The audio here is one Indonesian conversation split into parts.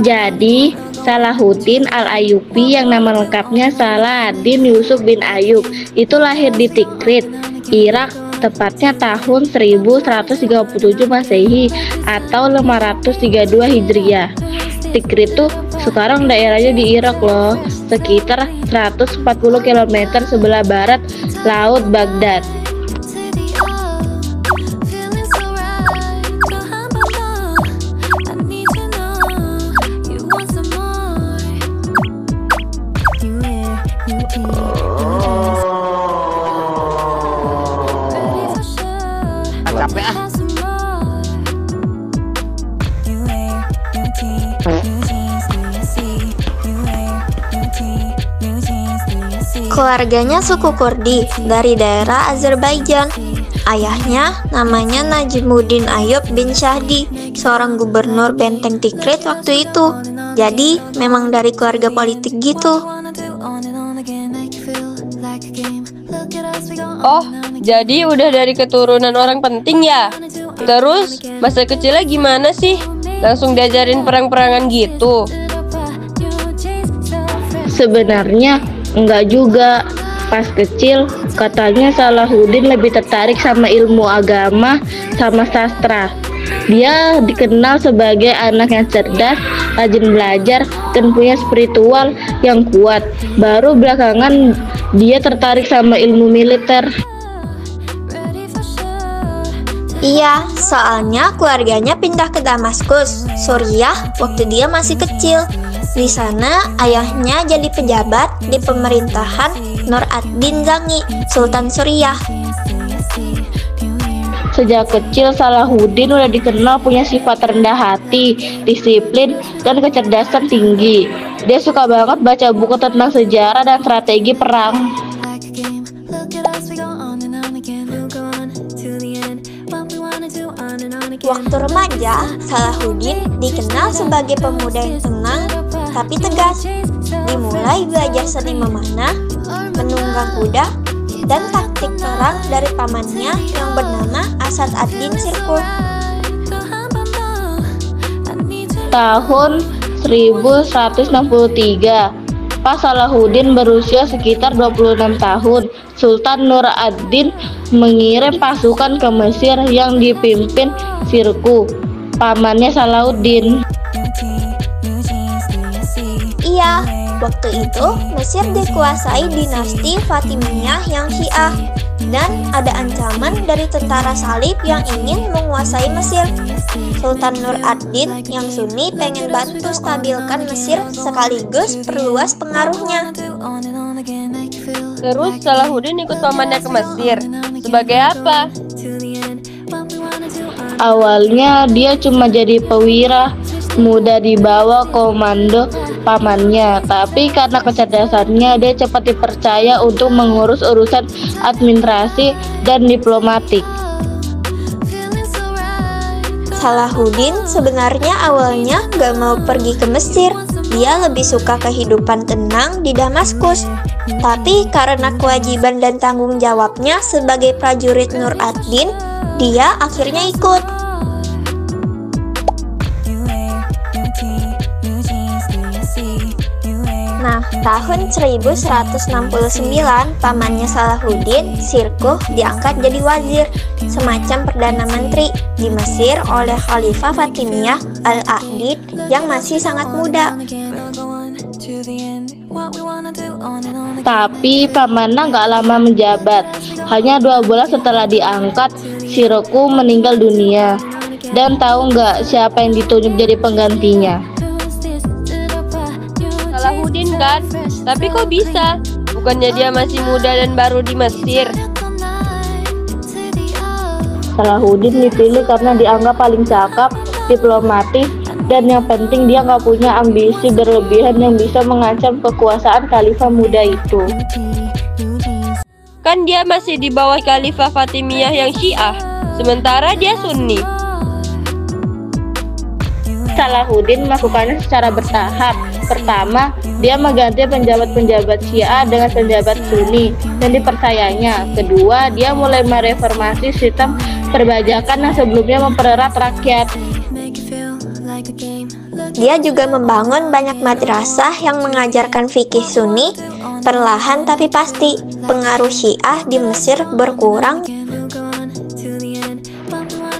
Jadi, Salahuddin Al-Ayyubi yang nama lengkapnya Saladin Yusuf bin Ayyub itu lahir di Tikrit, Irak, tepatnya tahun 1137 Masehi atau 532 Hijriah. Tikrit tuh sekarang daerahnya di Irak loh, sekitar 140 km sebelah barat Laut Baghdad. Capek ah. Keluarganya suku Kurdi dari daerah Azerbaijan. Ayahnya namanya Najmuddin Ayyub bin Shahdi, seorang gubernur benteng Tikrit waktu itu. Jadi memang dari keluarga politik gitu. Oh, jadi udah dari keturunan orang penting ya? Terus, masa kecilnya gimana sih? Langsung diajarin perang-perangan gitu? Sebenarnya enggak juga. Pas kecil, katanya Salahuddin lebih tertarik sama ilmu agama sama sastra. Dia dikenal sebagai anak yang cerdas, rajin belajar, dan punya spiritual yang kuat. Baru belakangan dia tertarik sama ilmu militer. Iya, soalnya keluarganya pindah ke Damaskus, Suriah waktu dia masih kecil. Di sana ayahnya jadi pejabat di pemerintahan Nur ad-Din Zangi, Sultan Suriah. Sejak kecil Salahuddin udah dikenal punya sifat rendah hati, disiplin, dan kecerdasan tinggi. Dia suka banget baca buku tentang sejarah dan strategi perang. Waktu remaja, Salahuddin dikenal sebagai pemuda yang tenang tapi tegas. Dimulai belajar seni memanah, menunggang kuda, dan taktik perang dari pamannya yang bernama Asad ad-Din Sirkuh. Tahun 1163, pas Salahuddin berusia sekitar 26 tahun, Sultan Nur ad-Din mengirim pasukan ke Mesir yang dipimpin Sirkuh, pamannya Salahuddin. Iya, waktu itu Mesir dikuasai dinasti Fatimiyah yang Syiah, dan ada ancaman dari tentara salib yang ingin menguasai Mesir. Sultan Nur ad-Din yang Sunni pengen bantu stabilkan Mesir sekaligus perluas pengaruhnya. Terus Salahuddin ikut pamannya ke Mesir. Sebagai apa? Awalnya dia cuma jadi pewira muda di bawah komando pamannya, tapi karena kecerdasannya dia cepat dipercaya untuk mengurus urusan administrasi dan diplomatik. Salahuddin sebenarnya awalnya gak mau pergi ke Mesir. Dia lebih suka kehidupan tenang di Damaskus. Tapi karena kewajiban dan tanggung jawabnya sebagai prajurit Nur ad-Din, dia akhirnya ikut. Nah, tahun 1169, pamannya Salahuddin, Sirkuh, diangkat jadi wazir, semacam perdana menteri di Mesir oleh Khalifah Fatimiyah Al-Ahdid yang masih sangat muda. Tapi pamannya nggak lama menjabat. Hanya 2 bulan setelah diangkat, Sirkuh meninggal dunia. Dan tahu nggak siapa yang ditunjuk jadi penggantinya? Salahuddin kan? Tapi kok bisa? Bukannya dia masih muda dan baru di Mesir? Salahuddin dipilih karena dianggap paling cakap, diplomatis, dan yang penting dia nggak punya ambisi berlebihan yang bisa mengancam kekuasaan khalifah muda itu. Kan dia masih di bawah Khalifah Fatimiyah yang Syiah, sementara dia Sunni. Salahuddin melakukannya secara bertahap. Pertama, dia mengganti penjabat-penjabat Syiah dengan penjabat Sunni yang dipercayanya. Kedua, dia mulai mereformasi sistem perpajakan yang sebelumnya mempererat rakyat. Dia juga membangun banyak madrasah yang mengajarkan fikih Sunni. Perlahan tapi pasti, pengaruh Syiah di Mesir berkurang.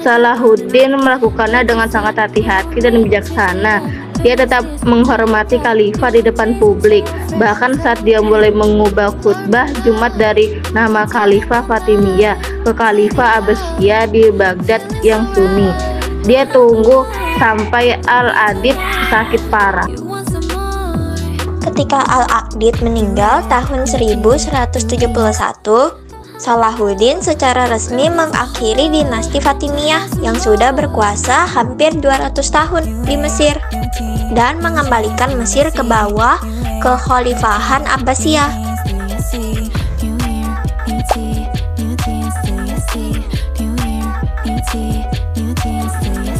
Salahuddin melakukannya dengan sangat hati-hati dan bijaksana. Dia tetap menghormati khalifah di depan publik. Bahkan saat dia mulai mengubah khutbah Jumat dari nama Khalifah Fatimiyah ke Khalifah Abbasiyah di Baghdad yang Sunni. Dia tunggu sampai Al-Adid sakit parah. Ketika Al-Aqdid meninggal tahun 1171, Salahuddin secara resmi mengakhiri dinasti Fatimiyah yang sudah berkuasa hampir 200 tahun di Mesir dan mengembalikan Mesir ke bawah kekhalifahan Abbasiyah.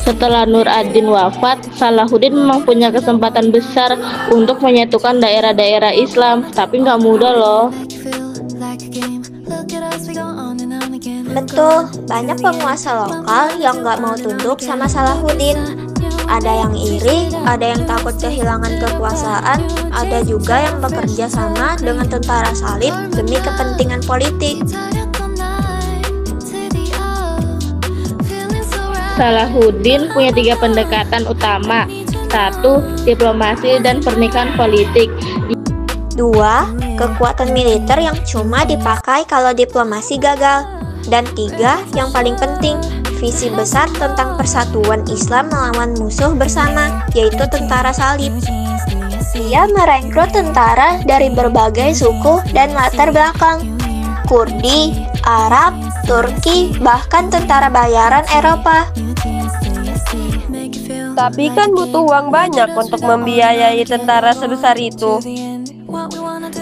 Setelah Nur ad-Din wafat, Salahuddin memang punya kesempatan besar untuk menyatukan daerah-daerah Islam, tapi nggak mudah loh. Betul, banyak penguasa lokal yang nggak mau tunduk sama Salahuddin. Ada yang iri, ada yang takut kehilangan kekuasaan, ada juga yang bekerja sama dengan tentara salib demi kepentingan politik. Salahuddin punya 3 pendekatan utama. 1. Diplomasi dan pernikahan politik. 2. Kekuatan militer yang cuma dipakai kalau diplomasi gagal. Dan 3. Yang paling penting, visi besar tentang persatuan Islam melawan musuh bersama, yaitu tentara salib. Dia merekrut tentara dari berbagai suku dan latar belakang. Kurdi, Arab, Turki, bahkan tentara bayaran Eropa. Tapi kan butuh uang banyak untuk membiayai tentara sebesar itu.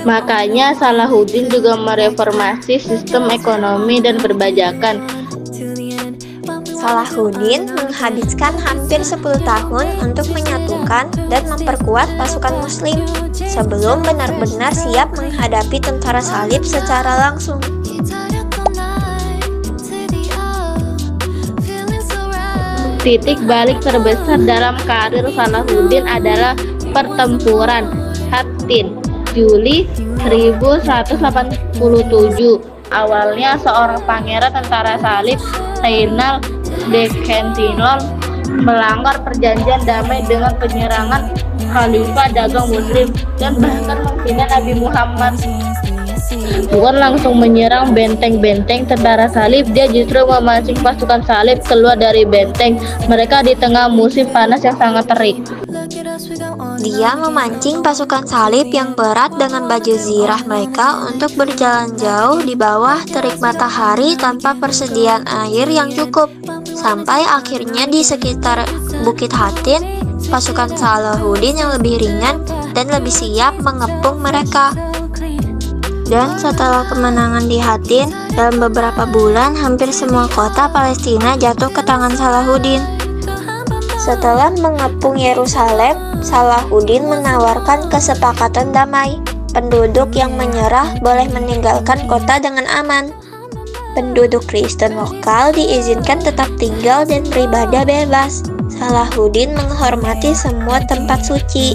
Makanya Salahuddin juga mereformasi sistem ekonomi dan perbajakan. Salahuddin menghabiskan hampir 10 tahun untuk menyatukan dan memperkuat pasukan muslim sebelum benar-benar siap menghadapi tentara salib secara langsung. Titik balik terbesar dalam karir Salahuddin adalah pertempuran Hattin, Juli 1187. Awalnya seorang pangeran tentara salib, Zainal Bekentinol, melanggar perjanjian damai dengan penyerangan khalifah dagang muslim dan bahkan menghina Nabi Muhammad. Bukan langsung menyerang benteng-benteng tentara salib, dia justru memancing pasukan salib keluar dari benteng mereka di tengah musim panas yang sangat terik. Dia memancing pasukan salib yang berat dengan baju zirah mereka untuk berjalan jauh di bawah terik matahari tanpa persediaan air yang cukup. Sampai akhirnya di sekitar Bukit Hattin, pasukan Salahuddin yang lebih ringan dan lebih siap mengepung mereka. Dan setelah kemenangan di Hattin, dalam beberapa bulan hampir semua kota Palestina jatuh ke tangan Salahuddin. Setelah mengepung Yerusalem, Salahuddin menawarkan kesepakatan damai. Penduduk yang menyerah boleh meninggalkan kota dengan aman. Penduduk Kristen lokal diizinkan tetap tinggal dan beribadah bebas. Salahuddin menghormati semua tempat suci.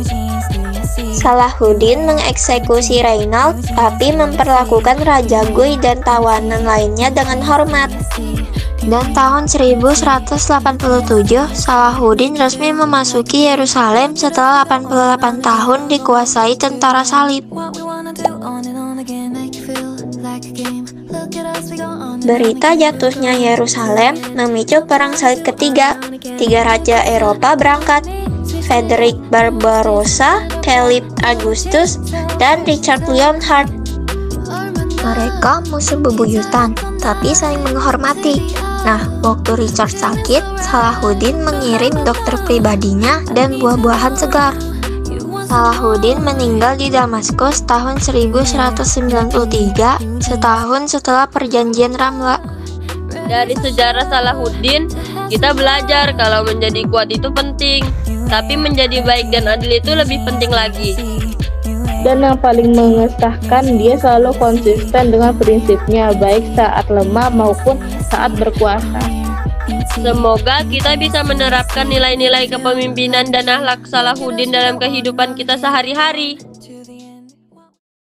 Salahuddin mengeksekusi Reynald, tapi memperlakukan Raja Guy dan tawanan lainnya dengan hormat. Dan tahun 1187, Salahuddin resmi memasuki Yerusalem setelah 88 tahun dikuasai tentara salib. Berita jatuhnya Yerusalem memicu Perang Salib ketiga. 3 raja Eropa berangkat: Frederick Barbarossa, Philip Augustus, dan Richard Leonhard. Mereka musuh bebuyutan, tapi saling menghormati. Nah, waktu Richard sakit, Salahuddin mengirim dokter pribadinya dan buah-buahan segar. Salahuddin meninggal di Damaskus tahun 1193, setahun setelah perjanjian Ramla. Dari sejarah Salahuddin, kita belajar kalau menjadi kuat itu penting, tapi menjadi baik dan adil itu lebih penting lagi. Dan yang paling mengesahkan, dia selalu konsisten dengan prinsipnya, baik saat lemah maupun saat berkuasa. Semoga kita bisa menerapkan nilai-nilai kepemimpinan dan akhlak Salahuddin dalam kehidupan kita sehari-hari.